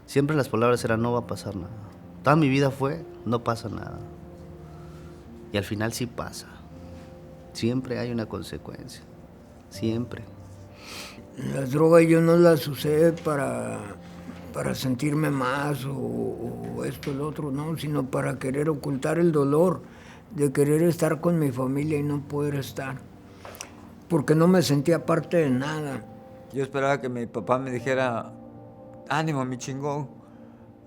Siempre las palabras eran no va a pasar nada. Toda mi vida fue no pasa nada. Y al final sí pasa. Siempre hay una consecuencia. Siempre. Las drogas yo no las usé para sentirme más o esto, el otro, no, sino para querer ocultar el dolor de querer estar con mi familia y no poder estar. Porque no me sentía parte de nada. Yo esperaba que mi papá me dijera, ánimo, mi chingón,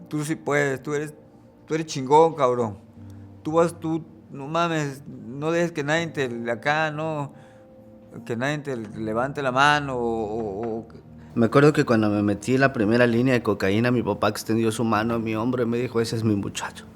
tú sí puedes, tú eres chingón, cabrón. Tú, no mames, no dejes que nadie te, acá, no, que nadie te levante la mano Me acuerdo que cuando me metí en la primera línea de cocaína, mi papá extendió su mano a mi hombro y me dijo, ese es mi muchacho.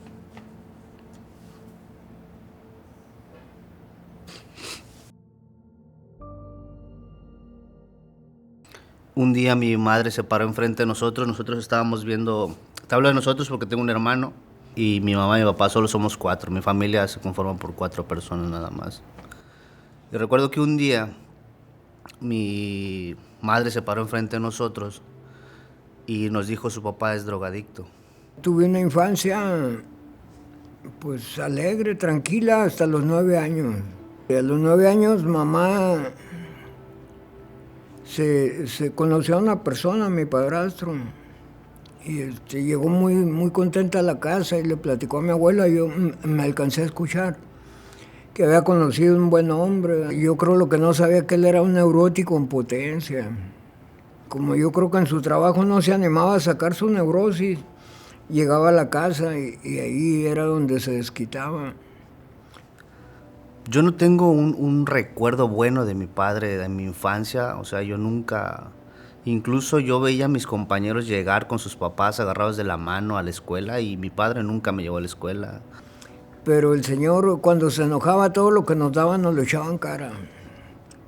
Un día mi madre se paró enfrente de nosotros estábamos viendo, te hablo de nosotros porque tengo un hermano y mi mamá y mi papá solo somos 4, mi familia se conforma por 4 personas nada más. Y recuerdo que un día mi madre se paró enfrente de nosotros y nos dijo su papá es drogadicto. Tuve una infancia pues alegre, tranquila, hasta los 9 años. Y a los 9 años mamá se conoció a una persona, mi padrastro, y llegó muy contenta a la casa y le platicó a mi abuela, yo me alcancé a escuchar que había conocido un buen hombre. Yo creo lo que no sabía que él era un neurótico en potencia. Como yo creo que en su trabajo no se animaba a sacar su neurosis, llegaba a la casa y ahí era donde se desquitaba. Yo no tengo un recuerdo bueno de mi padre, de mi infancia, o sea, yo nunca, incluso yo veía a mis compañeros llegar con sus papás agarrados de la mano a la escuela y mi padre nunca me llevó a la escuela. Pero el señor cuando se enojaba todo lo que nos daban nos lo echaban cara.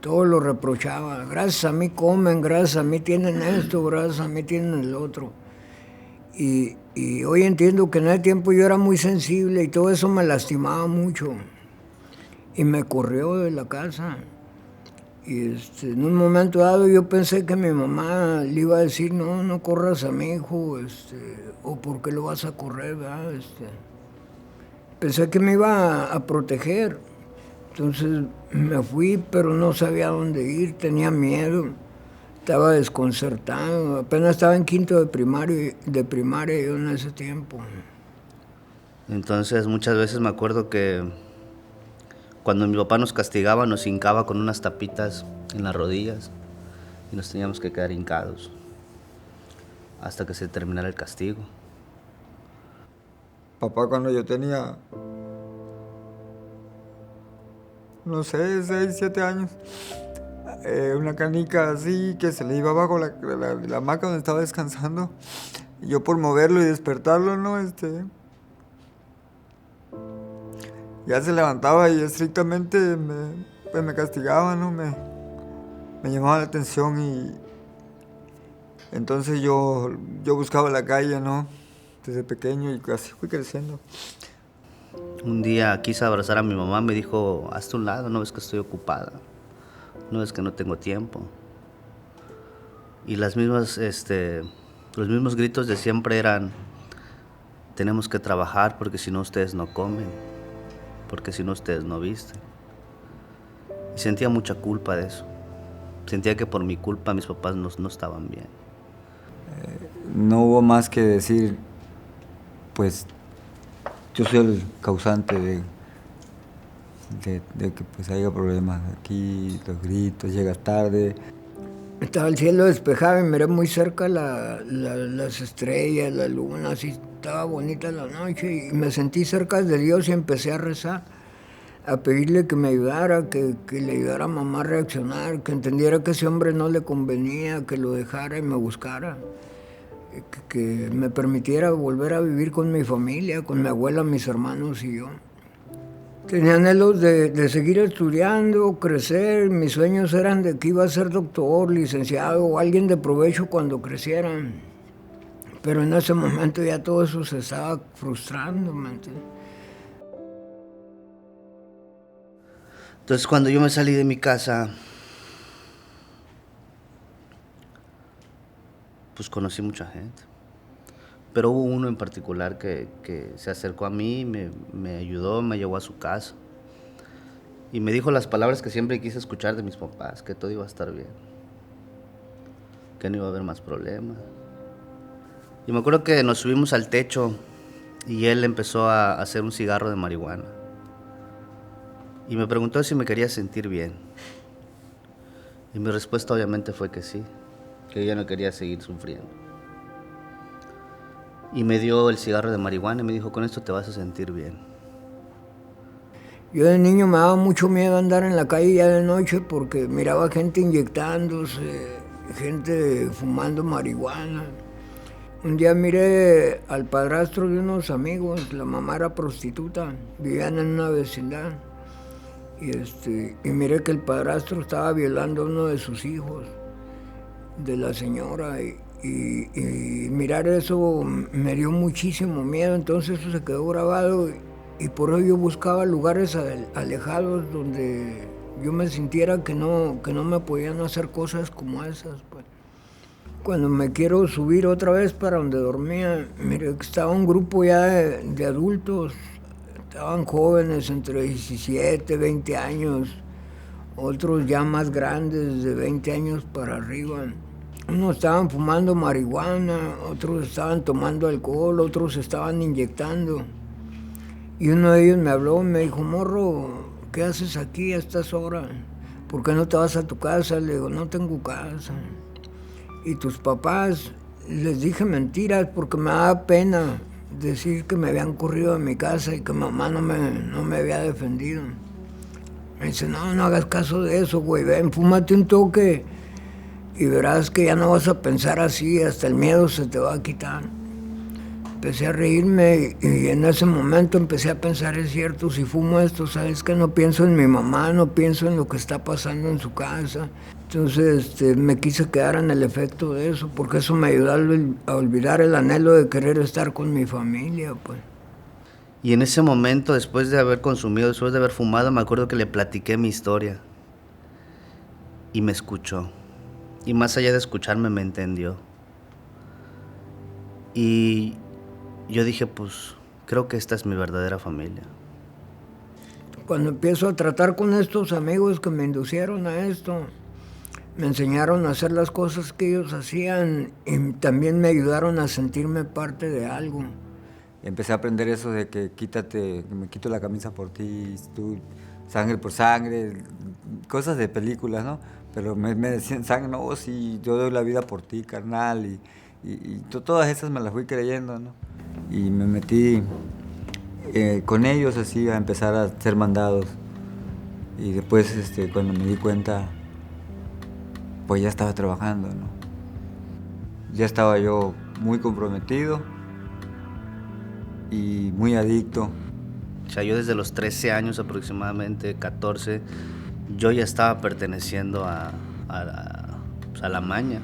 Todo lo reprochaba. Gracias a mí comen, gracias a mí tienen esto, gracias a mí tienen el otro. Y hoy entiendo que en ese tiempo yo era muy sensible y todo eso me lastimaba mucho. Y me corrió de la casa. Y en un momento dado yo pensé que mi mamá le iba a decir, no, no corras a mi hijo, o ¿por qué lo vas a correr? ¿Verdad? Pensé que me iba a proteger. Entonces me fui, pero no sabía dónde ir, tenía miedo, estaba desconcertado. Apenas estaba en quinto de primaria yo en ese tiempo. Entonces muchas veces me acuerdo que cuando mi papá nos castigaba nos hincaba con unas tapitas en las rodillas y nos teníamos que quedar hincados hasta que se terminara el castigo. papá cuando yo tenía, no sé, 6, 7 años, una canica así que se le iba abajo la hamaca donde estaba descansando. Y yo por moverlo y despertarlo, ¿no? Ya se levantaba y estrictamente pues me castigaba, ¿no? Me llamaba la atención y entonces yo buscaba la calle, ¿no? Desde pequeño y así fui creciendo. Un día quise abrazar a mi mamá, me dijo, hazte un lado, no ves que estoy ocupada, no ves que no tengo tiempo. Y los mismos gritos de siempre eran, tenemos que trabajar porque si no ustedes no comen, porque si no ustedes no visten. Y sentía mucha culpa de eso. Sentía que por mi culpa mis papás no estaban bien. No hubo más que decir, pues yo soy el causante de que pues haya problemas aquí, los gritos, llegas tarde. Estaba el cielo despejado y miré muy cerca las estrellas, la luna, así estaba bonita la noche y me sentí cerca de Dios y empecé a rezar, a pedirle que me ayudara, que le ayudara a mamá a reaccionar, que entendiera que ese hombre no le convenía, que lo dejara y me buscara, que me permitiera volver a vivir con mi familia, con mi abuela, mis hermanos y yo. Tenía anhelos de seguir estudiando, crecer. Mis sueños eran de que iba a ser doctor, licenciado o alguien de provecho cuando creciera. Pero en ese momento ya todo eso se estaba frustrando, ¿me entiendes? Entonces cuando yo me salí de mi casa, pues conocí mucha gente. pero hubo uno en particular que se acercó a mí, me ayudó, me llevó a su casa y me dijo las palabras que siempre quise escuchar de mis papás, que todo iba a estar bien, que no iba a haber más problemas. Y me acuerdo que nos subimos al techo y él empezó a hacer un cigarro de marihuana y me preguntó si me quería sentir bien. Y mi respuesta obviamente fue que sí, que yo no quería seguir sufriendo. Y me dio el cigarro de marihuana y me dijo, con esto te vas a sentir bien. Yo de niño me daba mucho miedo andar en la calle ya de noche porque miraba gente inyectándose, gente fumando marihuana. Un día miré al padrastro de unos amigos, la mamá era prostituta, vivían en una vecindad. Y miré que el padrastro estaba violando a uno de sus hijos, de la señora, y mirar eso me dio muchísimo miedo, entonces eso se quedó grabado y por ello yo buscaba lugares alejados donde yo me sintiera que no me podían hacer cosas como esas, pues. Cuando me quiero subir otra vez para donde dormía, miré que estaba un grupo ya de adultos. Estaban jóvenes entre 17, 20 años, otros ya más grandes, de 20 años para arriba. Unos estaban fumando marihuana, otros estaban tomando alcohol, otros estaban inyectando. Y uno de ellos me habló y me dijo, morro, ¿qué haces aquí a estas horas? ¿Por qué no te vas a tu casa? Le digo, no tengo casa. ¿Y tus papás? Les dije mentiras porque me daba pena decir que me habían corrido de mi casa y que mamá no me había defendido. Me dice, no hagas caso de eso, güey, ven, fúmate un toque y verás que ya no vas a pensar así, hasta el miedo se te va a quitar. Empecé a reírme y en ese momento empecé a pensar, es cierto, si fumo esto, ¿sabes qué? No pienso en mi mamá, no pienso en lo que está pasando en su casa. Entonces me quise quedar en el efecto de eso, porque eso me ayudó a olvidar el anhelo de querer estar con mi familia, pues. Y en ese momento, después de haber consumido, después de haber fumado, me acuerdo que le platiqué mi historia. Y me escuchó. Y más allá de escucharme, me entendió. Y yo dije, pues, creo que esta es mi verdadera familia. Cuando empiezo a tratar con estos amigos que me inducieron a esto, me enseñaron a hacer las cosas que ellos hacían y también me ayudaron a sentirme parte de algo. Empecé a aprender eso de que me quito la camisa por ti, tú, sangre por sangre, cosas de películas, ¿no? Pero me decían, sangre, no, sí, yo doy la vida por ti, carnal, y todas esas me las fui creyendo, ¿no? Y me metí con ellos así a empezar a ser mandados. Y después, cuando me di cuenta, pues ya estaba trabajando, ¿no? Ya estaba yo muy comprometido y muy adicto. O sea, yo desde los 13 años aproximadamente, 14, yo ya estaba perteneciendo a la maña.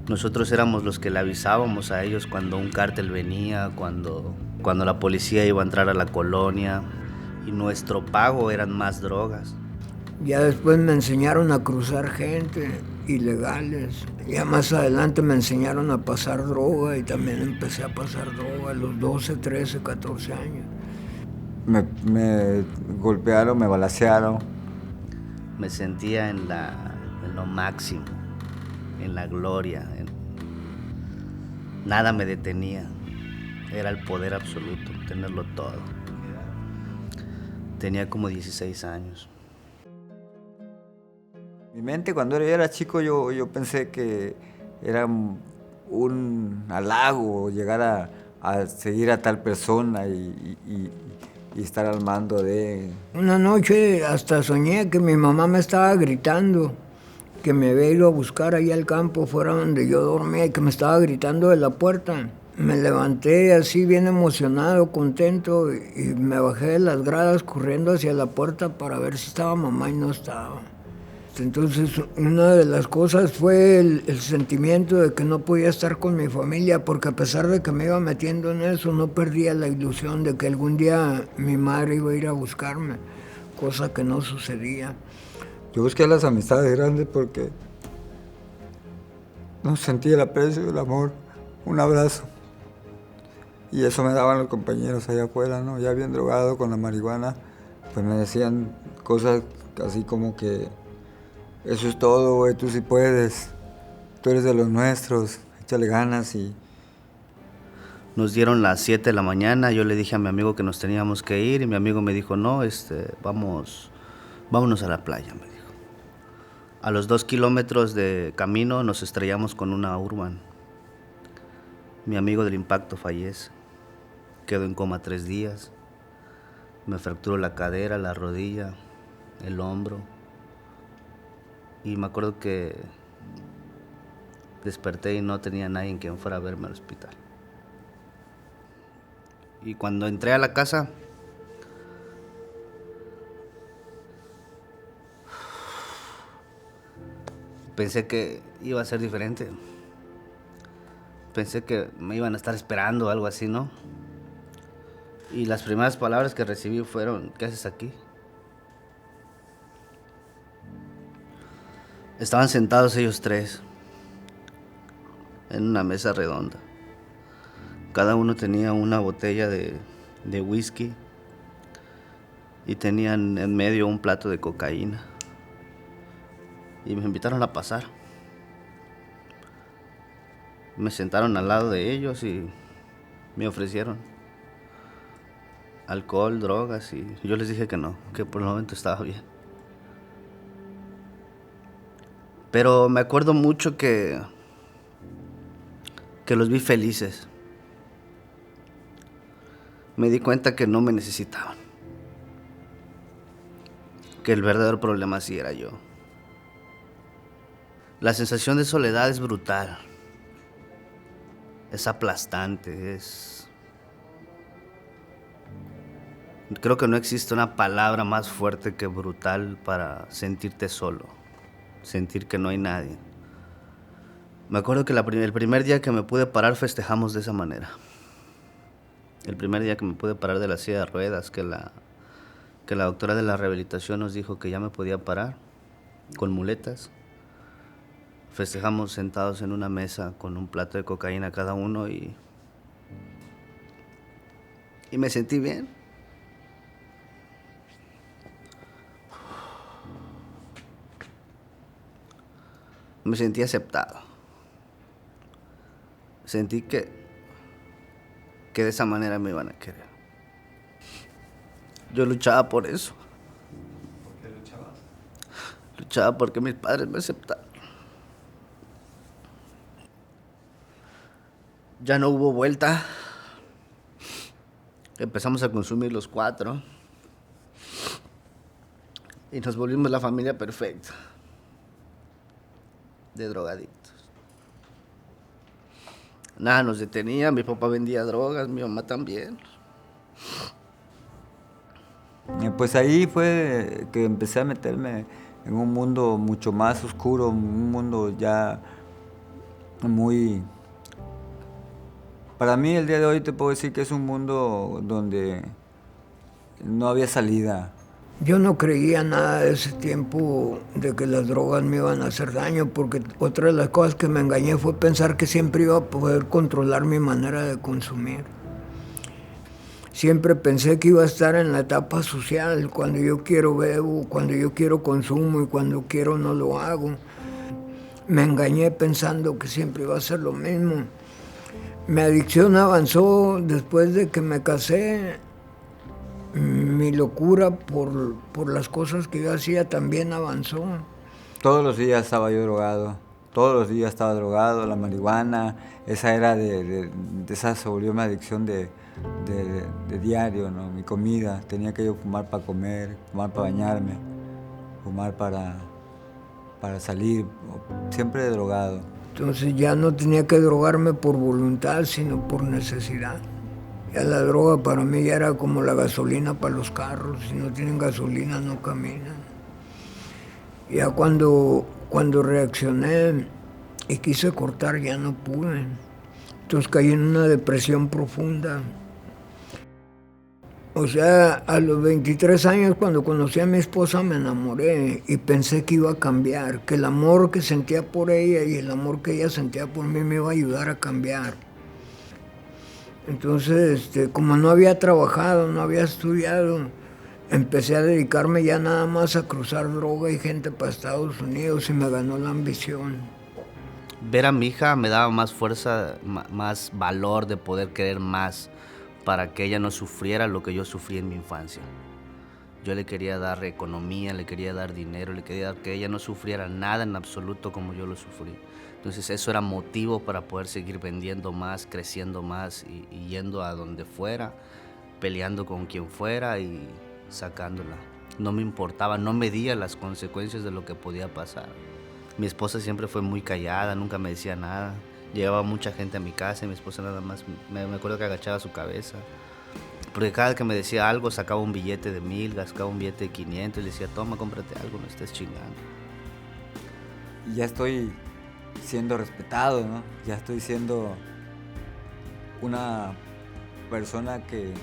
Nosotros éramos los que le avisábamos a ellos cuando un cártel venía, cuando la policía iba a entrar a la colonia, y nuestro pago eran más drogas. Ya después me enseñaron a cruzar gente, ilegales. Ya más adelante me enseñaron a pasar droga y también empecé a pasar droga a los 12, 13, 14 años. Me golpearon, me balacearon. Me sentía en lo máximo, en la gloria. Nada me detenía. Era el poder absoluto, tenerlo todo. Tenía como 16 años. Mi mente, cuando yo era chico, yo pensé que era un halago llegar a seguir a tal persona y estar al mando de... Una noche hasta soñé que mi mamá me estaba gritando, que me había ido a buscar ahí al campo fuera donde yo dormía y que me estaba gritando de la puerta. Me levanté así bien emocionado, contento, y me bajé de las gradas corriendo hacia la puerta para ver si estaba mamá y no estaba. Entonces una de las cosas fue el sentimiento de que no podía estar con mi familia, porque a pesar de que me iba metiendo en eso, no perdía la ilusión de que algún día mi madre iba a ir a buscarme, cosa que no sucedía. Yo busqué las amistades grandes porque no sentía el aprecio, el amor, un abrazo. Y eso me daban los compañeros allá afuera, ¿no? Ya bien drogado con la marihuana, pues me decían cosas así como que eso es todo, güey, tú sí puedes, tú eres de los nuestros, échale ganas. Y nos dieron las 7 de la mañana, yo le dije a mi amigo que nos teníamos que ir y mi amigo me dijo, no, vámonos a la playa, me dijo. A los 2 kilómetros de camino nos estrellamos con una Urban. Mi amigo del impacto fallece, quedó en coma 3 días, me fracturó la cadera, la rodilla, el hombro y me acuerdo que desperté y no tenía nadie en quien fuera a verme al hospital. Y cuando entré a la casa, pensé que iba a ser diferente. Pensé que me iban a estar esperando o algo así, ¿no? Y las primeras palabras que recibí fueron, ¿qué haces aquí? Estaban sentados ellos 3 en una mesa redonda. Cada uno tenía una botella de whisky y tenían en medio un plato de cocaína. Y me invitaron a pasar. Me sentaron al lado de ellos y me ofrecieron alcohol, drogas y yo les dije que no, que por el momento estaba bien. Pero me acuerdo mucho que los vi felices. Me di cuenta que no me necesitaban. Que el verdadero problema sí era yo. La sensación de soledad es brutal. Es aplastante, Creo que no existe una palabra más fuerte que brutal para sentirte solo. Sentir que no hay nadie. Me acuerdo que el primer día que me pude parar festejamos de esa manera. El primer día que me pude parar de la silla de ruedas, que la doctora de la rehabilitación nos dijo que ya me podía parar con muletas. Festejamos sentados en una mesa con un plato de cocaína cada uno y me sentí bien. Me sentí aceptado. Sentí que de esa manera me iban a querer. Yo luchaba por eso. ¿Por qué luchabas? Luchaba porque mis padres me aceptaran. Ya no hubo vuelta. Empezamos a consumir los 4. Y nos volvimos la familia perfecta. De drogadictos. Nada nos detenía, mi papá vendía drogas, mi mamá también. Pues ahí fue que empecé a meterme en un mundo mucho más oscuro, un mundo ya muy... Para mí el día de hoy te puedo decir que es un mundo donde no había salida. Yo no creía nada de ese tiempo de que las drogas me iban a hacer daño, porque otra de las cosas que me engañé fue pensar que siempre iba a poder controlar mi manera de consumir. Siempre pensé que iba a estar en la etapa social, cuando yo quiero bebo, cuando yo quiero consumo y cuando quiero no lo hago. Me engañé pensando que siempre iba a ser lo mismo. Mi adicción avanzó después de que me casé. Mi locura por las cosas que yo hacía también avanzó. Todos los días estaba yo drogado, todos los días estaba drogado, la marihuana, esa era esa se volvió mi adicción de diario, ¿no? Mi comida, tenía que yo fumar para comer, fumar para bañarme, fumar para salir, siempre drogado. Entonces ya no tenía que drogarme por voluntad, sino por necesidad. Ya la droga para mí ya era como la gasolina para los carros. Si no tienen gasolina no caminan. Ya cuando reaccioné y quise cortar ya no pude. Entonces caí en una depresión profunda. O sea, a los 23 años cuando conocí a mi esposa me enamoré y pensé que iba a cambiar, que el amor que sentía por ella y el amor que ella sentía por mí me iba a ayudar a cambiar. Entonces, como no había trabajado, no había estudiado, empecé a dedicarme ya nada más a cruzar droga y gente para Estados Unidos y me ganó la ambición. Ver a mi hija me daba más fuerza, más valor de poder querer más para que ella no sufriera lo que yo sufrí en mi infancia. Yo le quería dar economía, le quería dar dinero, le quería dar que ella no sufriera nada en absoluto como yo lo sufrí. Entonces eso era motivo para poder seguir vendiendo más, creciendo más y yendo a donde fuera, peleando con quien fuera y sacándola. No me importaba, no medía las consecuencias de lo que podía pasar. Mi esposa siempre fue muy callada, nunca me decía nada. Llegaba mucha gente a mi casa y mi esposa nada más, me acuerdo que agachaba su cabeza. Porque cada vez que me decía algo, sacaba un billete de 1000, sacaba un billete de 500 y le decía, toma, cómprate algo, no estés chingando. Y ya estoy siendo respetado, ¿no? Ya estoy siendo una persona que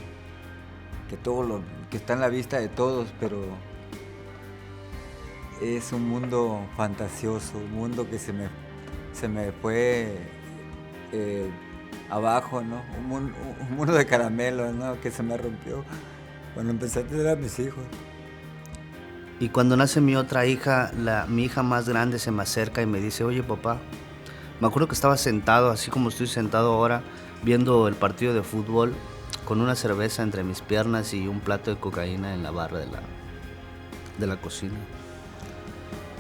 todo lo que está en la vista de todos, pero es un mundo fantasioso, un mundo que se me fue abajo, ¿no? Un mundo de caramelo, ¿no? Que se me rompió cuando empecé a tener a mis hijos. Y cuando nace mi otra hija, mi hija más grande se me acerca y me dice, oye papá, me acuerdo que estaba sentado, así como estoy sentado ahora, viendo el partido de fútbol, con una cerveza entre mis piernas y un plato de cocaína en la barra de la cocina.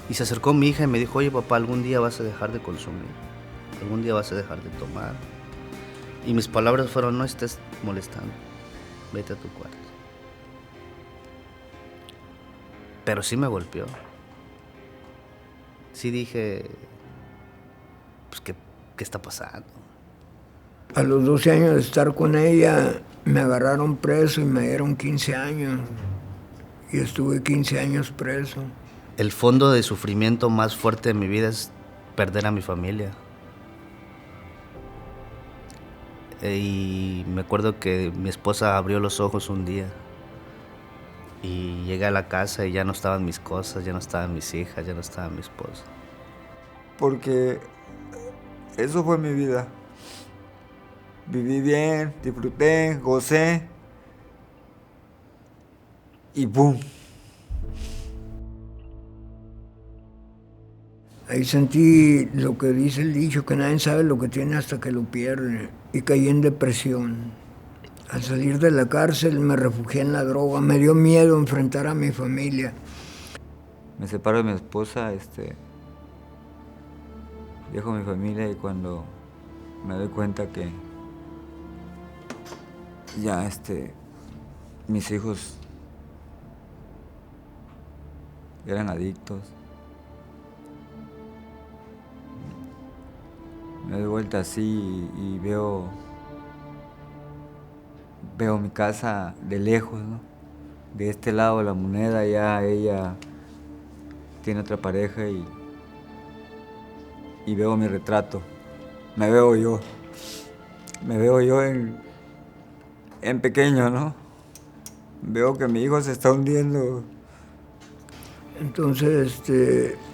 Y se acercó mi hija y me dijo, oye papá, algún día vas a dejar de consumir, algún día vas a dejar de tomar. Y mis palabras fueron, no estés molestando, vete a tu cuarto. Pero sí me golpeó. Sí dije, pues, ¿qué está pasando? A los 12 años de estar con ella, me agarraron preso y me dieron 15 años. Y estuve 15 años preso. El fondo de sufrimiento más fuerte de mi vida es perder a mi familia. Y me acuerdo que mi esposa abrió los ojos un día y llegué a la casa y ya no estaban mis cosas, ya no estaban mis hijas, ya no estaba mi esposa. Porque eso fue mi vida. Viví bien, disfruté, gocé y ¡boom! Ahí sentí lo que dice el dicho, que nadie sabe lo que tiene hasta que lo pierde. Y caí en depresión. Al salir de la cárcel me refugié en la droga. Me dio miedo enfrentar a mi familia. Me separo de mi esposa, dejo mi familia y cuando me doy cuenta que ya mis hijos eran adictos, me doy vuelta así y veo mi casa de lejos, ¿no? De este lado de la moneda ya ella tiene otra pareja y veo mi retrato. Me veo yo en pequeño, ¿no? Veo que mi hijo se está hundiendo. Entonces,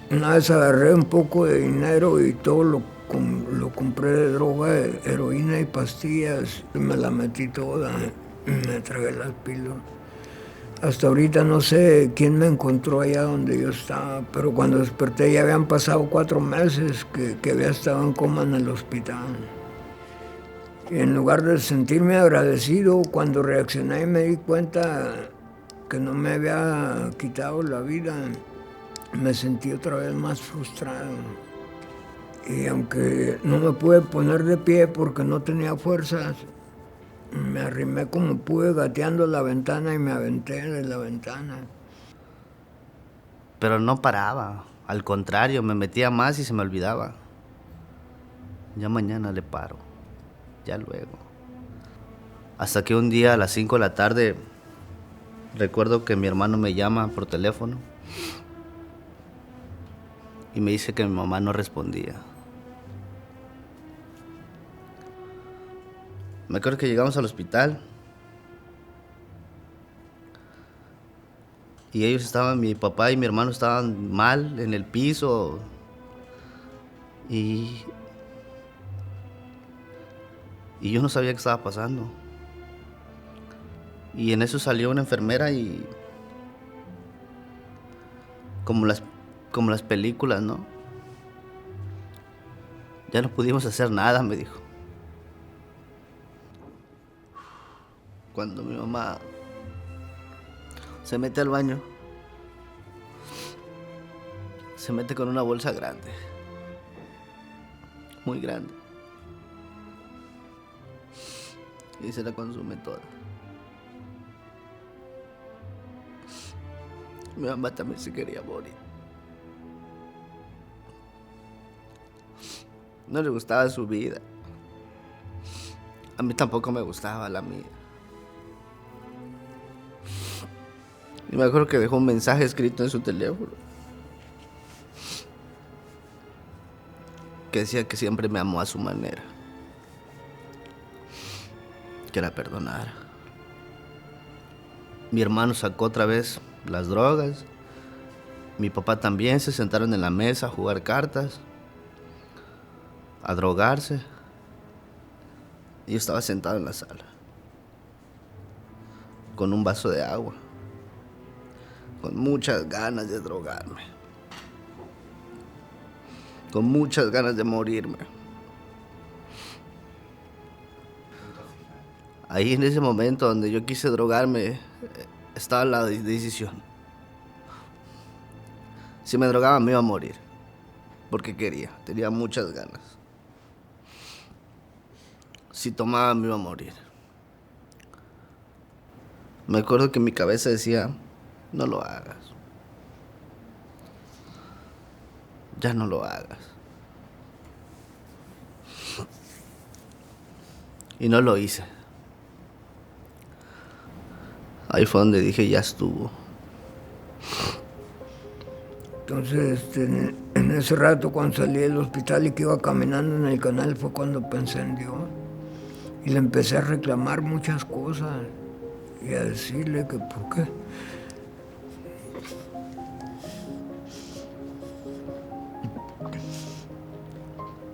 una vez agarré un poco de dinero y todo lo compré de droga, heroína y pastillas, y me la metí toda, y me tragué las píldoras. Hasta ahorita no sé quién me encontró allá donde yo estaba, pero cuando desperté ya habían pasado 4 meses que había estado en coma en el hospital. Y en lugar de sentirme agradecido, cuando reaccioné y me di cuenta que no me había quitado la vida, me sentí otra vez más frustrado. Y aunque no me pude poner de pie porque no tenía fuerzas, me arrimé como pude gateando a la ventana y me aventé de la ventana. Pero no paraba, al contrario, me metía más y se me olvidaba. Ya mañana le paro, ya luego. Hasta que un día a las 5 de la tarde, recuerdo que mi hermano me llama por teléfono y me dice que mi mamá no respondía. Me acuerdo que llegamos al hospital y ellos estaban, mi papá y mi hermano estaban mal en el piso y Y yo no sabía qué estaba pasando. Y en eso salió una enfermera y como las películas, ¿no? Ya no pudimos hacer nada, me dijo. Cuando mi mamá se mete al baño, se mete con una bolsa grande, muy grande, y se la consume toda. Mi mamá también se quería morir. No le gustaba su vida. A mí tampoco me gustaba la mía. Y me acuerdo que dejó un mensaje escrito en su teléfono que decía que siempre me amó a su manera, que la perdonara. Mi hermano sacó otra vez las drogas. Mi papá también. Se sentaron en la mesa a jugar cartas, a drogarse. Y yo estaba sentado en la sala con un vaso de agua, con muchas ganas de drogarme, con muchas ganas de morirme. Ahí en ese momento donde yo quise drogarme, estaba la decisión. Si me drogaba me iba a morir, porque quería, tenía muchas ganas. Si tomaba me iba a morir. Me acuerdo que mi cabeza decía, no lo hagas. Ya no lo hagas. Y no lo hice. Ahí fue donde dije, ya estuvo. Entonces, en ese rato cuando salí del hospital y que iba caminando en el canal fue cuando pensé en Dios. Y le empecé a reclamar muchas cosas y a decirle que por qué.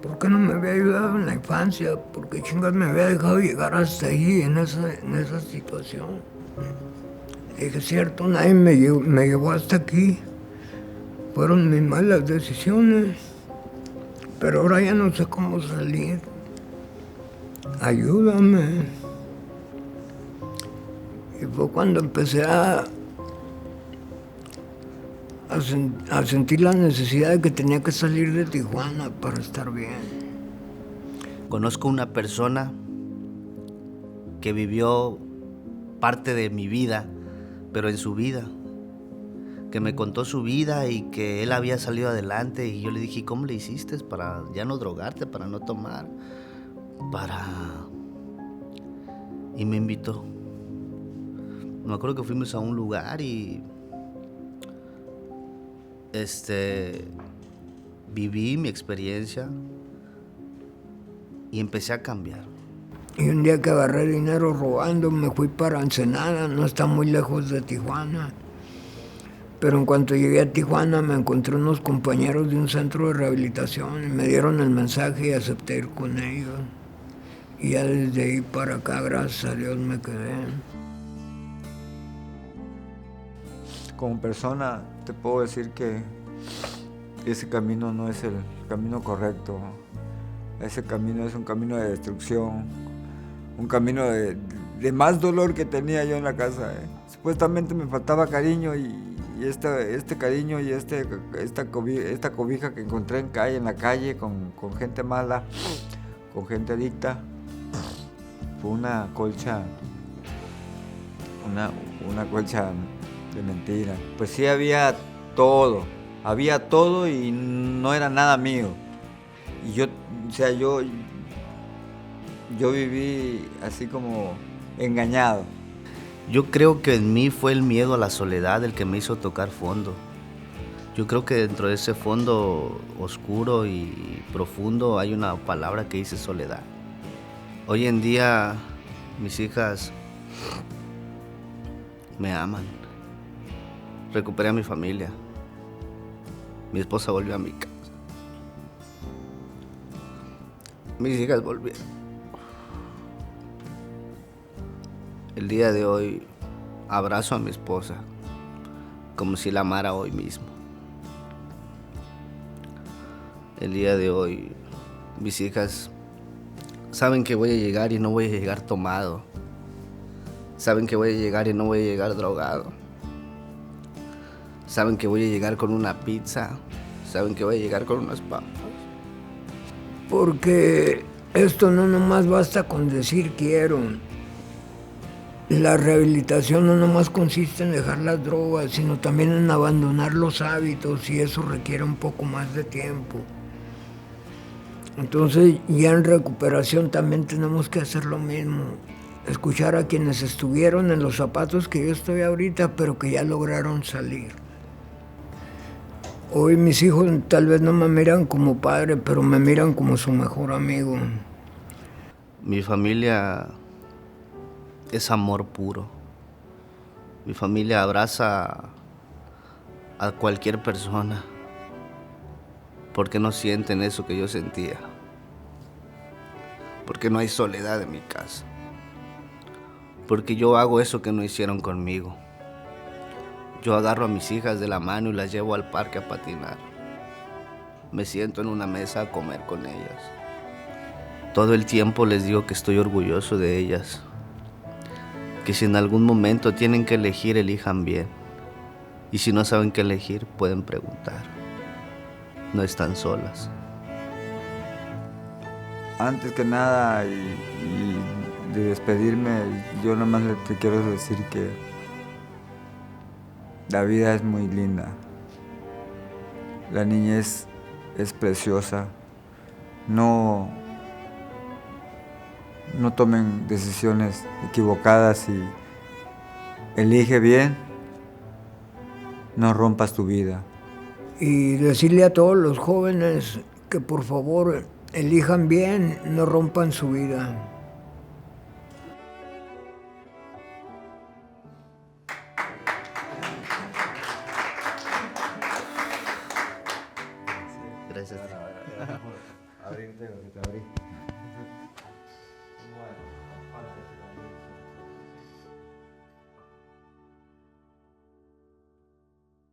¿Por qué no me había ayudado en la infancia? ¿Por qué chingas me había dejado llegar hasta ahí, en esa situación? Le dije, cierto, nadie me llevó hasta aquí. Fueron mis malas decisiones. Pero ahora ya no sé cómo salir. Ayúdame. Y fue cuando empecé a sentir la necesidad de que tenía que salir de Tijuana para estar bien. Conozco una persona que vivió parte de mi vida, pero en su vida, que me contó su vida y que él había salido adelante, y yo le dije, ¿cómo le hiciste para ya no drogarte, para no tomar, y me invitó? Me acuerdo que fuimos a un lugar y viví mi experiencia y empecé a cambiar. Y un día que agarré dinero robando, me fui para Ensenada, no está muy lejos de Tijuana. Pero en cuanto llegué a Tijuana me encontré unos compañeros de un centro de rehabilitación y me dieron el mensaje y acepté ir con ellos. Y ya desde ahí para acá, gracias a Dios, me quedé. Como persona te puedo decir que ese camino no es el camino correcto. Ese camino es un camino de destrucción, un camino de más dolor que tenía yo en la casa. Supuestamente me faltaba cariño y este cariño y esta cobija que encontré en la calle con gente mala, con gente adicta, fue una colcha, una colcha de mentira. Pues sí había todo y no era nada mío. Y yo viví así como engañado. Yo creo que en mí fue el miedo a la soledad el que me hizo tocar fondo. Yo creo que dentro de ese fondo oscuro y profundo hay una palabra que dice soledad. Hoy en día mis hijas me aman. Recuperé a mi familia. Mi esposa volvió a mi casa. Mis hijas volvieron. El día de hoy abrazo a mi esposa como si la amara hoy mismo. El día de hoy mis hijas saben que voy a llegar y no voy a llegar tomado. Saben que voy a llegar y no voy a llegar drogado. Saben que voy a llegar con una pizza. Saben que voy a llegar con unas papas. Porque esto no nomás basta con decir quiero. La rehabilitación no nomás consiste en dejar las drogas, sino también en abandonar los hábitos, y eso requiere un poco más de tiempo. Entonces ya en recuperación también tenemos que hacer lo mismo. Escuchar a quienes estuvieron en los zapatos que yo estoy ahorita, pero que ya lograron salir. Hoy mis hijos tal vez no me miran como padre, pero me miran como su mejor amigo. Mi familia es amor puro. Mi familia abraza a cualquier persona porque no sienten eso que yo sentía. Porque no hay soledad en mi casa. Porque yo hago eso que no hicieron conmigo. Yo agarro a mis hijas de la mano y las llevo al parque a patinar. Me siento en una mesa a comer con ellas. Todo el tiempo les digo que estoy orgulloso de ellas. Que si en algún momento tienen que elegir, elijan bien. Y si no saben qué elegir, pueden preguntar. No están solas. Antes que nada, y de despedirme, yo nomás te quiero decir que la vida es muy linda. La niñez es preciosa. No tomen decisiones equivocadas y elige bien. No rompas tu vida. Y decirle a todos los jóvenes que por favor elijan bien, no rompan su vida. Gracias. Abrirte lo que te abrí. Bueno.